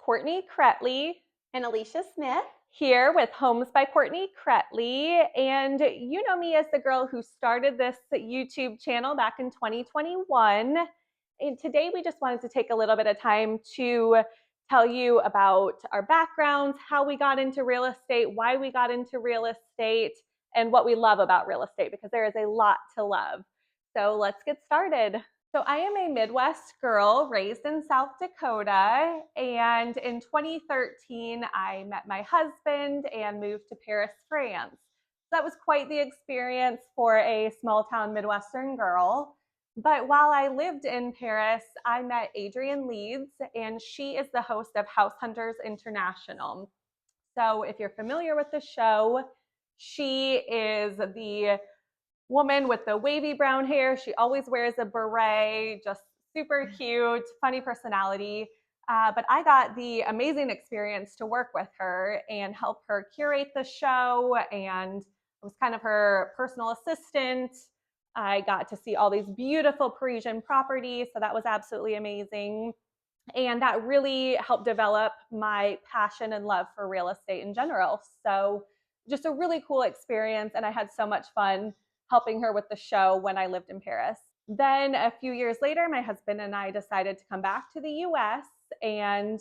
Courtney Kretly And Alicia Smith. here with Homes by Courtney Kretly. And you know me as the girl who started this YouTube channel back in 2021. And today we just wanted to take a little bit of time to tell you about our backgrounds, how we got into real estate, why we got into real estate, and what we love about real estate, because there is a lot to love. So let's get started. So I am a Midwest girl raised in South Dakota, and in 2013 I met my husband and moved to Paris, France. That was quite the experience for a small town Midwestern girl. But while I lived in Paris, I met Adrienne Leeds, and she is the host of House Hunters International. So if you're familiar with the show, she is the woman with the wavy brown hair. She always wears a beret, just super cute, funny personality. But I got the amazing experience to work with her and help her curate the show, and I was kind of her personal assistant. I got to see all these beautiful Parisian properties, so that was absolutely amazing. And that really helped develop my passion and love for real estate in general. So just a really cool experience, and I had so much fun helping her with the show when I lived in Paris. Then a few years later, my husband and I decided to come back to the US, and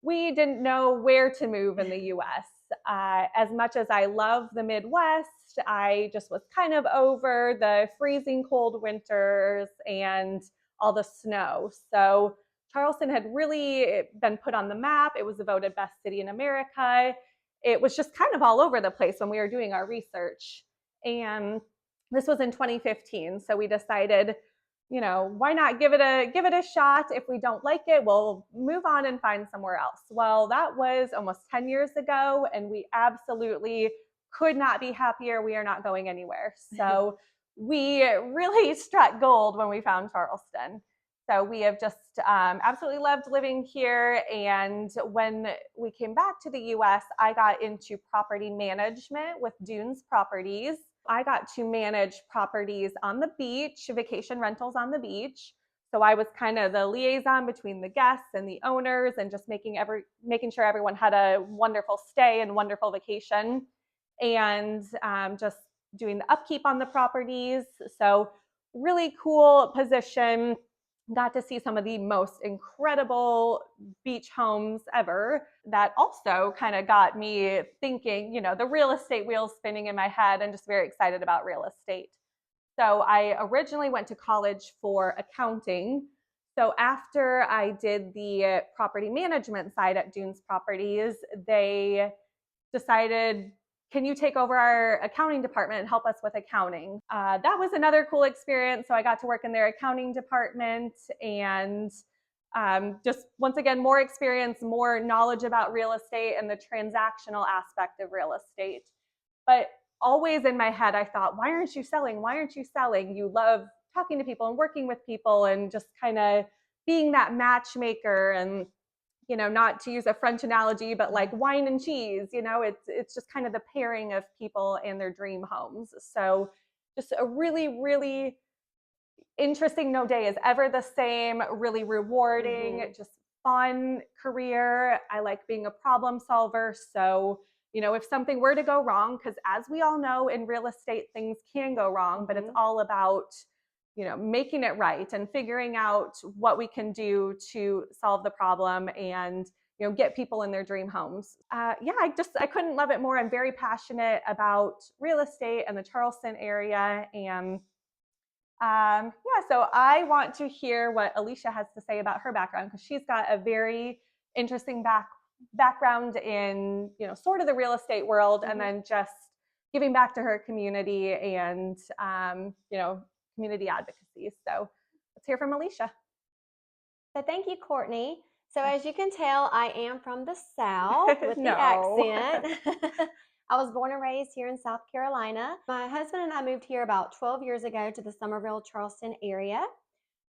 we didn't know where to move in the US. As much as I love the Midwest, I just was kind of over the freezing cold winters and all the snow. So Charleston had really been put on the map. It was voted best city in America. It was just kind of all over the place when we were doing our research. And this was in 2015. So we decided, why not give it a shot? If we don't like it, we'll move on and find somewhere else. Well, that was almost 10 years ago, and we absolutely could not be happier. We are not going anywhere. So we really struck gold when we found Charleston. So we have just absolutely loved living here. And when we came back to the US, I got into property management with Dunes Properties. I got to manage properties on the beach, vacation rentals on the beach. So I was kind of the liaison between the guests and the owners, and just making sure everyone had a wonderful stay and wonderful vacation, and just doing the upkeep on the properties. So really cool position. Got to see some of the most incredible beach homes ever. That also kind of got me thinking, the real estate wheels spinning in my head, and just very excited about real estate. So I originally went to college for accounting. So after I did the property management side at Dunes Properties, they decided, can you take over our accounting department and help us with accounting? That was another cool experience. So I got to work in their accounting department, and just once again, more experience, more knowledge about real estate and the transactional aspect of real estate. But always in my head, I thought, why aren't you selling? Why aren't you selling? You love talking to people and working with people and just kind of being that matchmaker, and not to use a French analogy, but like wine and cheese, it's just kind of the pairing of people and their dream homes. So just a really, really interesting, no day is ever the same, really rewarding, just fun career. I like being a problem solver. So, if something were to go wrong, because as we all know, in real estate, things can go wrong, but it's all about making it right and figuring out what we can do to solve the problem and get people in their dream homes. I couldn't love it more. I'm very passionate about real estate and the Charleston area, and so I want to hear what Alicia has to say about her background, because she's got a very interesting background in sort of the real estate world, and then just giving back to her community and community advocacy. So let's hear from Alicia. So thank you, Courtney. So as you can tell, I am from the South with the accent. I was born and raised here in South Carolina. My husband and I moved here about 12 years ago to the Summerville, Charleston area.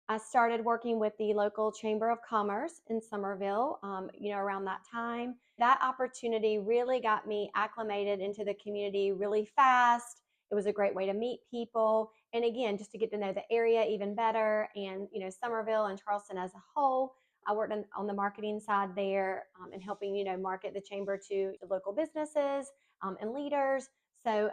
I started working with the local Chamber of Commerce in Summerville, around that time. That opportunity really got me acclimated into the community really fast. It was a great way to meet people. And again, just to get to know the area even better, and, Summerville and Charleston as a whole. I worked on the marketing side there and helping, market the chamber to local businesses and leaders. So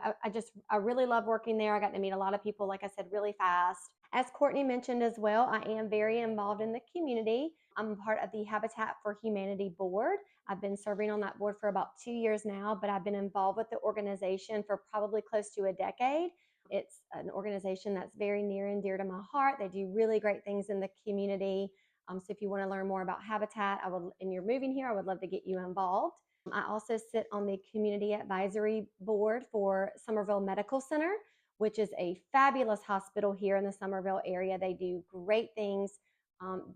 I really love working there. I got to meet a lot of people, like I said, really fast. As Courtney mentioned as well, I am very involved in the community. I'm part of the Habitat for Humanity board. I've been serving on that board for about 2 years now, but I've been involved with the organization for probably close to a decade. It's an organization that's very near and dear to my heart. They do really great things in the community. So if you want to learn more about Habitat, and you're moving here, I would love to get you involved. I also sit on the community advisory board for Somerville Medical Center, which is a fabulous hospital here in the Somerville area. They do great things.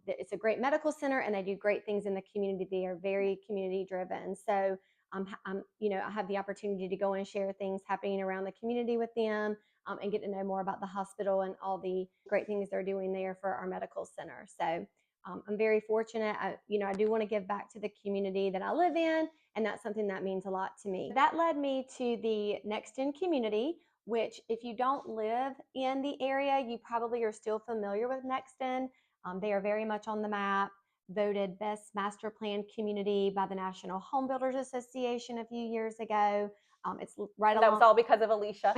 It's a great medical center, and they do great things in the community. They are very community driven. So I have the opportunity to go and share things happening around the community with them, and get to know more about the hospital and all the great things they're doing there for our medical center. So I'm very fortunate. I do want to give back to the community that I live in, and that's something that means a lot to me. That led me to the Next In community, which if you don't live in the area, you probably are still familiar with Next In. They are very much on the map, voted best master plan community by the National Home Builders Association a few years ago. It's right along. That was all because of Alicia.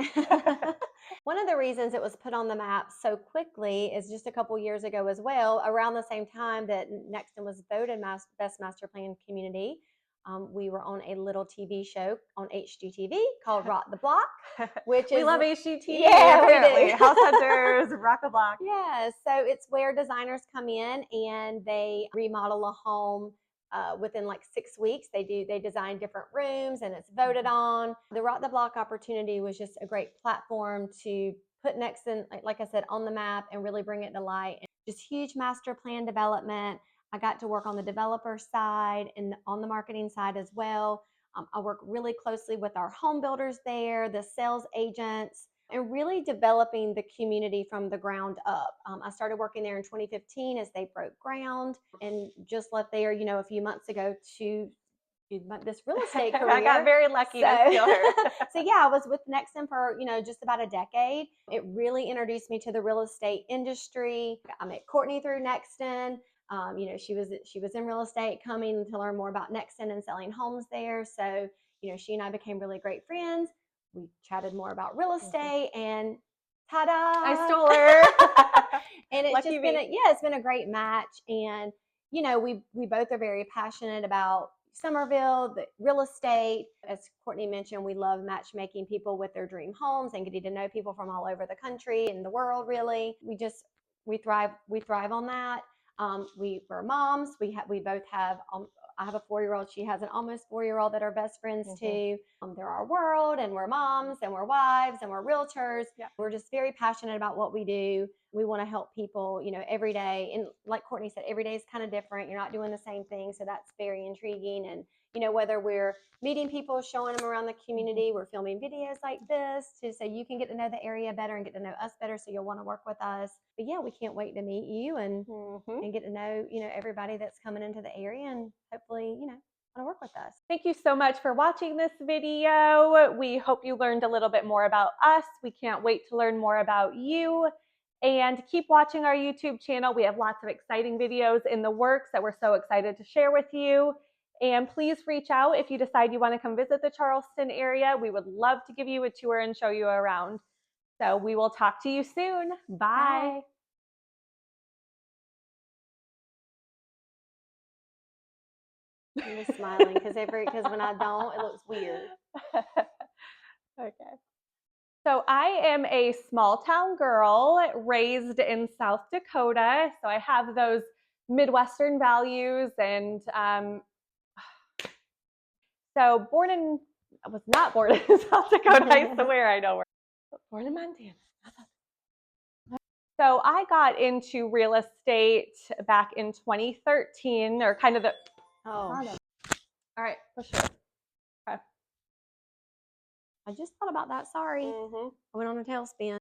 One of the reasons it was put on the map so quickly is just a couple years ago as well, around the same time that Nexton was voted best master plan community. We were on a little TV show on HGTV called Rock the Block, which we love HGTV. Yeah, apparently. We do. House Hunters, Rock the Block. Yeah, so it's where designers come in and they remodel a home. Within like 6 weeks, they design different rooms, and it's voted on. The Rock the Block opportunity was just a great platform to put Nexton, like I said, on the map and really bring it to light. And just huge master plan development. I got to work on the developer side and on the marketing side as well. I work really closely with our home builders there, the sales agents, and really developing the community from the ground up. I started working there in 2015 as they broke ground, and just left there, a few months ago to do this real estate career. I got very lucky to steal her. So yeah, I was with Nexton for, just about a decade. It really introduced me to the real estate industry. I met Courtney through Nexton. She was in real estate, coming to learn more about Nexton and selling homes there. So, she and I became really great friends. We chatted more about real estate, and ta-da! I stole her. And it's just been it's been a great match. And we both are very passionate about Somerville, the real estate. As Courtney mentioned, we love matchmaking people with their dream homes and getting to know people from all over the country and the world. Really, we thrive on that. We're moms. We both have. I have a 4-year-old. She has an almost 4-year-old that are best friends too. They're our world, and we're moms, and we're wives, and we're realtors. Yeah. We're just very passionate about what we do. We want to help people, every day. And like Courtney said, every day is kind of different. You're not doing the same thing. So that's very intriguing. And, whether we're meeting people, showing them around the community, we're filming videos like this so you can get to know the area better and get to know us better, so you'll want to work with us. But yeah, we can't wait to meet you and get to know, everybody that's coming into the area, and hopefully, want to work with us. Thank you so much for watching this video. We hope you learned a little bit more about us. We can't wait to learn more about you. And keep watching our YouTube channel. We have lots of exciting videos in the works that we're so excited to share with you. And please reach out if you decide you want to come visit the Charleston area. We would love to give you a tour and show you around. So we will talk to you soon. Bye. I'm just smiling because when I don't, it looks weird. Okay. So I am a small town girl raised in South Dakota. So I have those Midwestern values, and I was not born in South Dakota. I swear I know where. Born in Montana. So I got into real estate back in 2013, or kind of the. Oh. All right, push it. Okay. I just thought about that. Sorry. I went on a tailspin.